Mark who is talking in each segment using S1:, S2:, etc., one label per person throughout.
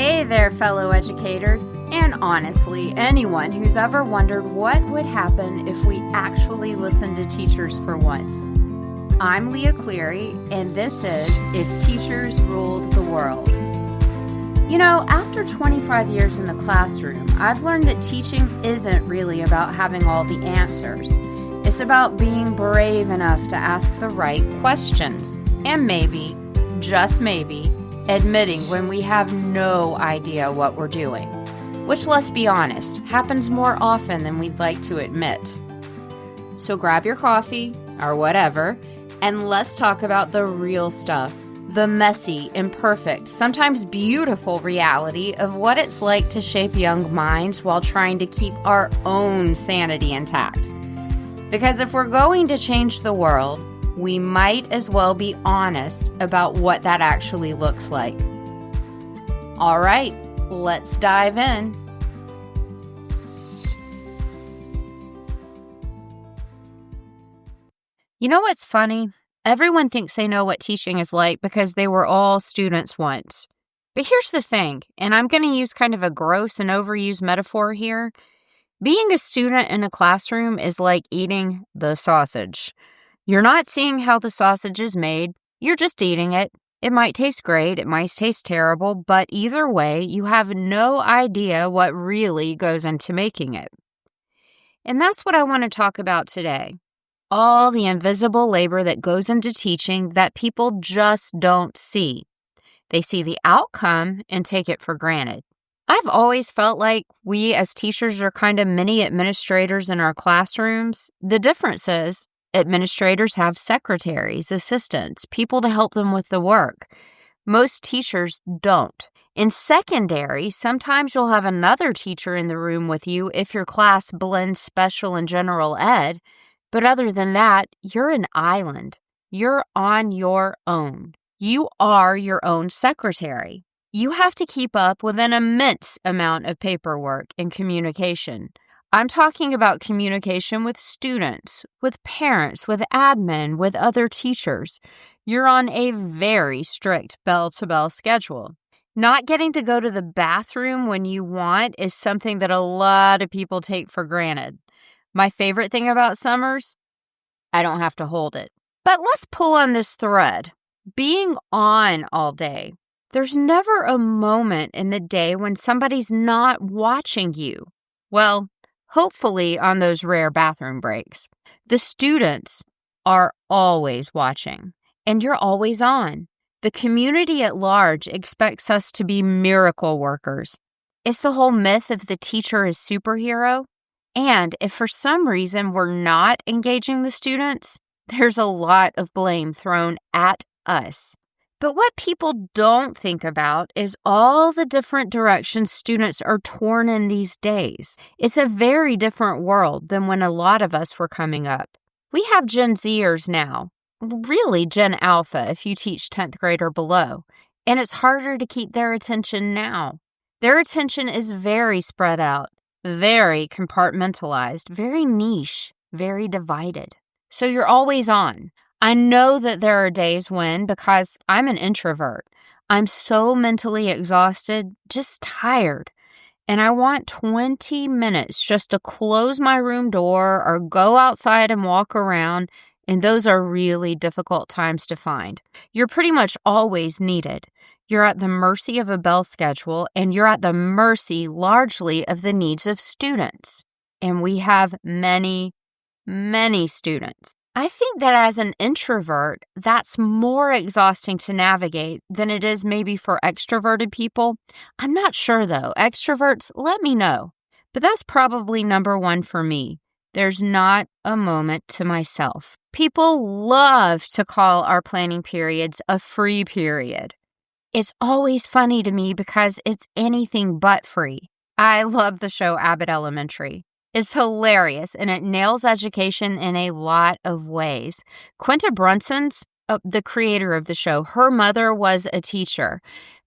S1: Hey there, fellow educators, and honestly, anyone who's ever wondered what would happen if we actually listened to teachers for once. I'm Leah Cleary, and this is If Teachers Ruled the World. You know, after 25 years in the classroom, I've learned that teaching isn't really about having all the answers. It's about being brave enough to ask the right questions, and maybe, just maybe, admitting when we have no idea what we're doing, which, let's be honest, happens more often than we'd like to admit. So grab your coffee, or whatever, and let's talk about the real stuff, the messy, imperfect, sometimes beautiful reality of what it's like to shape young minds while trying to keep our own sanity intact. Because if we're going to change the world, we might as well be honest about what that actually looks like. All right, let's dive in. You know what's funny? Everyone thinks they know what teaching is like because they were all students once. But here's the thing, and I'm going to use kind of a gross and overused metaphor here. Being a student in a classroom is like eating the sausage. You're not seeing how the sausage is made, you're just eating it. It might taste great, it might taste terrible, but either way, you have no idea what really goes into making it. And that's what I want to talk about today. All the invisible labor that goes into teaching that people just don't see. They see the outcome and take it for granted. I've always felt like we as teachers are kind of mini administrators in our classrooms. The difference is, administrators have secretaries, assistants, people to help them with the work. Most teachers don't. In secondary, sometimes you'll have another teacher in the room with you if your class blends special and general ed. But other than that, you're an island. You're on your own. You are your own secretary. You have to keep up with an immense amount of paperwork and communication. I'm talking about communication with students, with parents, with admin, with other teachers. You're on a very strict bell-to-bell schedule. Not getting to go to the bathroom when you want is something that a lot of people take for granted. My favorite thing about summers? I don't have to hold it. But let's pull on this thread. Being on all day. There's never a moment in the day when somebody's not watching you. Well, hopefully on those rare bathroom breaks. The students are always watching, and you're always on. The community at large expects us to be miracle workers. It's the whole myth of the teacher is superhero. And if for some reason we're not engaging the students, there's a lot of blame thrown at us. But what people don't think about is all the different directions students are torn in these days. It's a very different world than when a lot of us were coming up. We have Gen Zers now, really Gen Alpha if you teach 10th grade or below, and it's harder to keep their attention now. Their attention is very spread out, very compartmentalized, very niche, very divided. So you're always on. I know that there are days when, because I'm an introvert, I'm so mentally exhausted, just tired, and I want 20 minutes just to close my room door or go outside and walk around, and those are really difficult times to find. You're pretty much always needed. You're at the mercy of a bell schedule, and you're at the mercy largely of the needs of students. And we have many, many students. I think that as an introvert, that's more exhausting to navigate than it is maybe for extroverted people. I'm not sure, though. Extroverts, let me know. But that's probably number one for me. There's not a moment to myself. People love to call our planning periods a free period. It's always funny to me because it's anything but free. I love the show Abbott Elementary. It's hilarious, and it nails education in a lot of ways. Quinta Brunson's the creator of the show. Her mother was a teacher.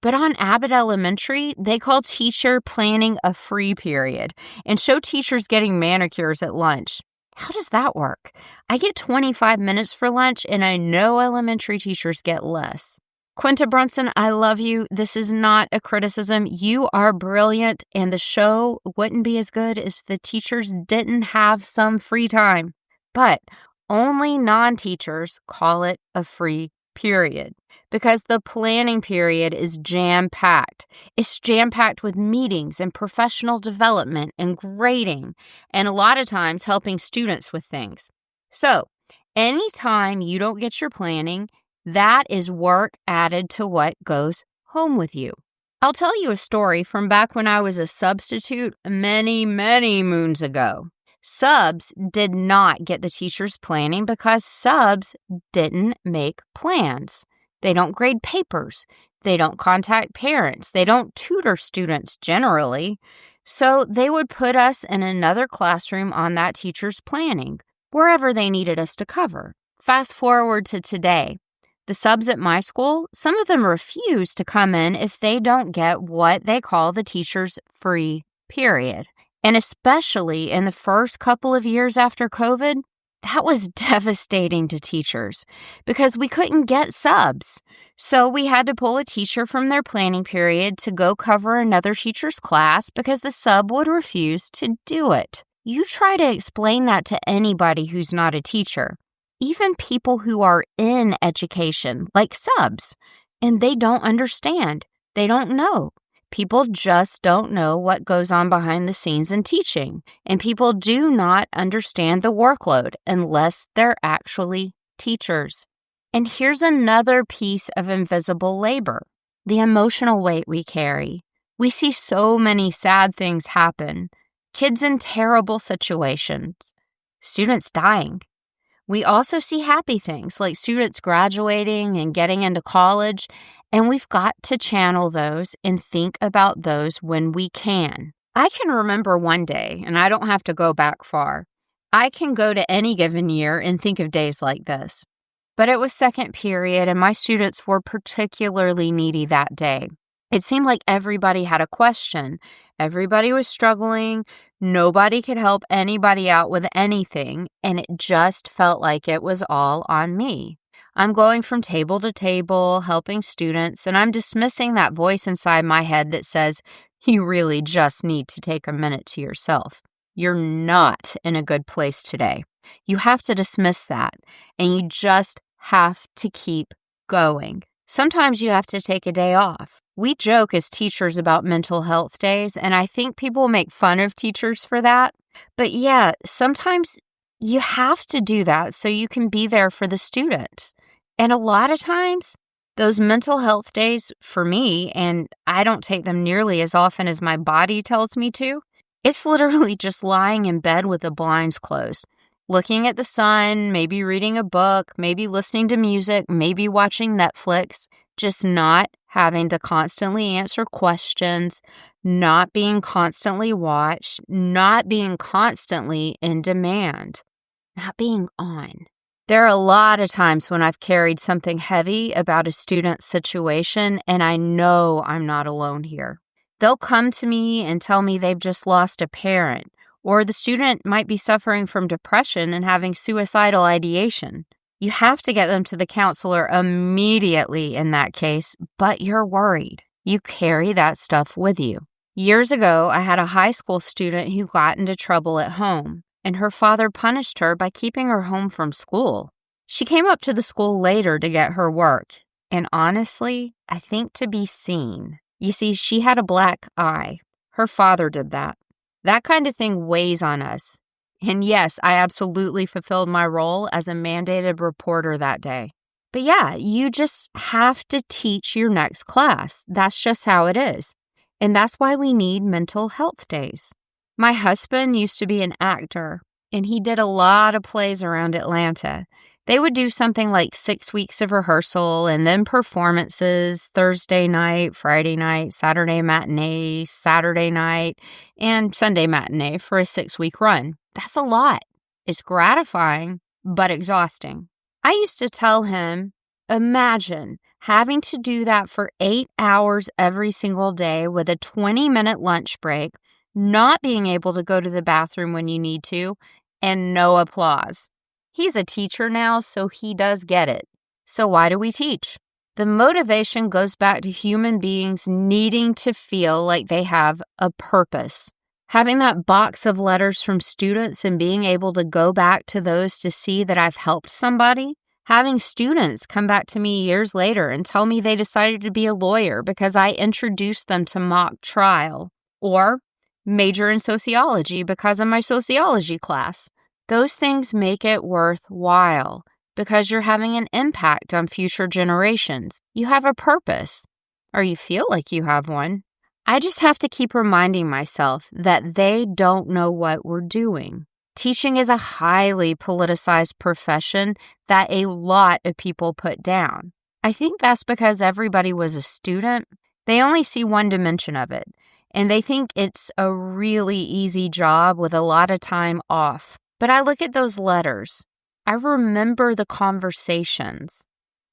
S1: But on Abbott Elementary, they call teacher planning a free period and show teachers getting manicures at lunch. How does that work? I get 25 minutes for lunch, and I know elementary teachers get less. Quinta Brunson, I love you. This is not a criticism. You are brilliant, and the show wouldn't be as good if the teachers didn't have some free time. But only non-teachers call it a free period because the planning period is jam-packed. It's jam-packed with meetings and professional development and grading, and a lot of times helping students with things. So, anytime you don't get your planning, that is work added to what goes home with you. I'll tell you a story from back when I was a substitute many, many moons ago. Subs did not get the teacher's planning because subs didn't make plans. They don't grade papers. They don't contact parents. They don't tutor students generally. So they would put us in another classroom on that teacher's planning, wherever they needed us to cover. Fast forward to today. The subs at my school, some of them refuse to come in if they don't get what they call the teacher's free period. And especially in the first couple of years after COVID, that was devastating to teachers because we couldn't get subs. So we had to pull a teacher from their planning period to go cover another teacher's class because the sub would refuse to do it. You try to explain that to anybody who's not a teacher, even people who are in education, like subs, and they don't understand. They don't know. People just don't know what goes on behind the scenes in teaching, and people do not understand the workload unless they're actually teachers. And here's another piece of invisible labor, the emotional weight we carry. We see so many sad things happen, kids in terrible situations, students dying. We also see happy things like students graduating and getting into college, and we've got to channel those and think about those when we can. I can remember one day, and I don't have to go back far. I can go to any given year and think of days like this. But it was second period, and my students were particularly needy that day. It seemed like everybody had a question. Everybody was struggling. Nobody could help anybody out with anything, and it just felt like it was all on me. I'm going from table to table, helping students, and I'm dismissing that voice inside my head that says, you really just need to take a minute to yourself. You're not in a good place today. You have to dismiss that, and you just have to keep going. Sometimes you have to take a day off. We joke as teachers about mental health days, and I think people make fun of teachers for that. But yeah, sometimes you have to do that so you can be there for the students. And a lot of times, those mental health days for me, and I don't take them nearly as often as my body tells me to, it's literally just lying in bed with the blinds closed, looking at the sun, maybe reading a book, maybe listening to music, maybe watching Netflix, just not having to constantly answer questions, not being constantly watched, not being constantly in demand, not being on. There are a lot of times when I've carried something heavy about a student's situation, and I know I'm not alone here. They'll come to me and tell me they've just lost a parent, or the student might be suffering from depression and having suicidal ideation. You have to get them to the counselor immediately in that case, but you're worried. You carry that stuff with you. Years ago, I had a high school student who got into trouble at home, and her father punished her by keeping her home from school. She came up to the school later to get her work, and honestly, I think to be seen. You see, she had a black eye. Her father did that. That kind of thing weighs on us. And yes, I absolutely fulfilled my role as a mandated reporter that day. But yeah, you just have to teach your next class. That's just how it is. And that's why we need mental health days. My husband used to be an actor, and he did a lot of plays around Atlanta. They would do something like 6 weeks of rehearsal and then performances Thursday night, Friday night, Saturday matinee, Saturday night, and Sunday matinee for a 6-week run. That's a lot. It's gratifying, but exhausting. I used to tell him, imagine having to do that for 8 hours every single day with a 20-minute lunch break, not being able to go to the bathroom when you need to, and no applause. He's a teacher now, so he does get it. So why do we teach? The motivation goes back to human beings needing to feel like they have a purpose. Having that box of letters from students and being able to go back to those to see that I've helped somebody. Having students come back to me years later and tell me they decided to be a lawyer because I introduced them to mock trial, or major in sociology because of my sociology class. Those things make it worthwhile because you're having an impact on future generations. You have a purpose, or you feel like you have one. I just have to keep reminding myself that they don't know what we're doing. Teaching is a highly politicized profession that a lot of people put down. I think that's because everybody was a student. They only see one dimension of it, and they think it's a really easy job with a lot of time off. But I look at those letters. I remember the conversations,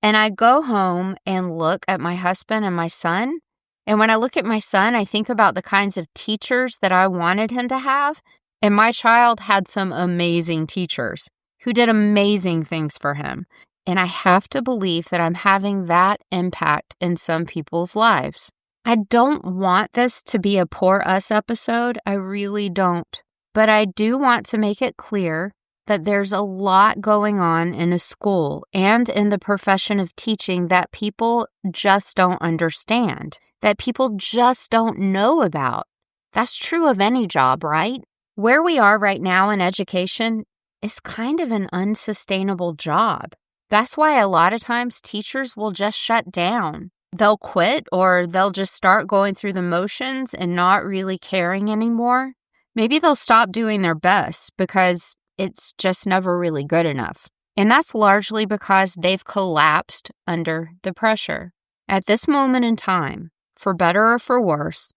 S1: and I go home and look at my husband and my son. And when I look at my son, I think about the kinds of teachers that I wanted him to have. And my child had some amazing teachers who did amazing things for him. And I have to believe that I'm having that impact in some people's lives. I don't want this to be a Poor Us episode. I really don't. But I do want to make it clear that there's a lot going on in a school and in the profession of teaching that people just don't understand, that people just don't know about. That's true of any job, right? Where we are right now in education is kind of an unsustainable job. That's why a lot of times teachers will just shut down. They'll quit, or they'll just start going through the motions and not really caring anymore. Maybe they'll stop doing their best because it's just never really good enough. And that's largely because they've collapsed under the pressure. At this moment in time, for better or for worse,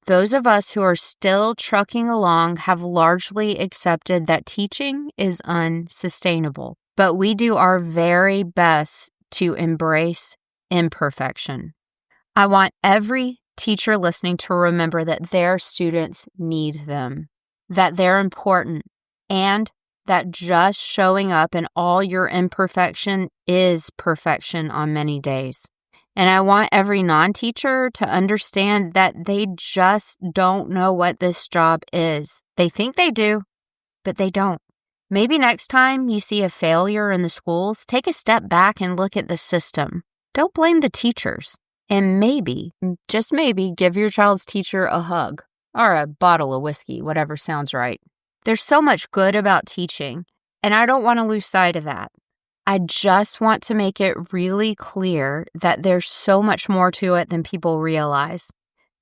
S1: those of us who are still trucking along have largely accepted that teaching is unsustainable. But we do our very best to embrace imperfection. I want every teacher listening to remember that their students need them, that they're important, and that just showing up in all your imperfection is perfection on many days. And I want every non-teacher to understand that they just don't know what this job is. They think they do, but they don't. Maybe next time you see a failure in the schools, take a step back and look at the system. Don't blame the teachers. And maybe, just maybe, give your child's teacher a hug or a bottle of whiskey, whatever sounds right. There's so much good about teaching, and I don't want to lose sight of that. I just want to make it really clear that there's so much more to it than people realize.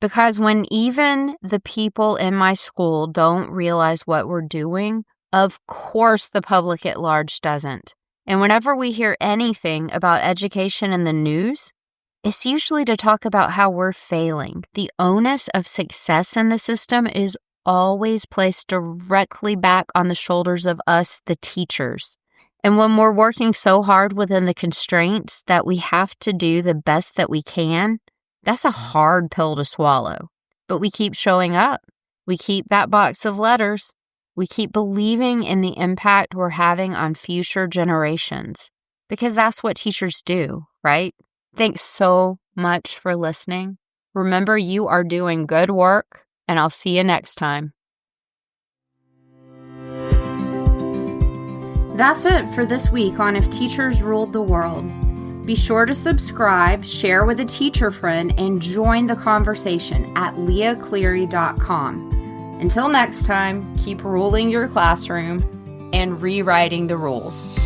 S1: Because when even the people in my school don't realize what we're doing, of course the public at large doesn't. And whenever we hear anything about education in the news, it's usually to talk about how we're failing. The onus of success in the system is always placed directly back on the shoulders of us, the teachers. And when we're working so hard within the constraints that we have to do the best that we can, that's a hard pill to swallow. But we keep showing up. We keep that box of letters. We keep believing in the impact we're having on future generations. Because that's what teachers do, right? Thanks so much for listening. Remember, you are doing good work, and I'll see you next time. That's it for this week on If Teachers Ruled the World. Be sure to subscribe, share with a teacher friend, and join the conversation at leahcleary.com. Until next time, keep ruling your classroom and rewriting the rules.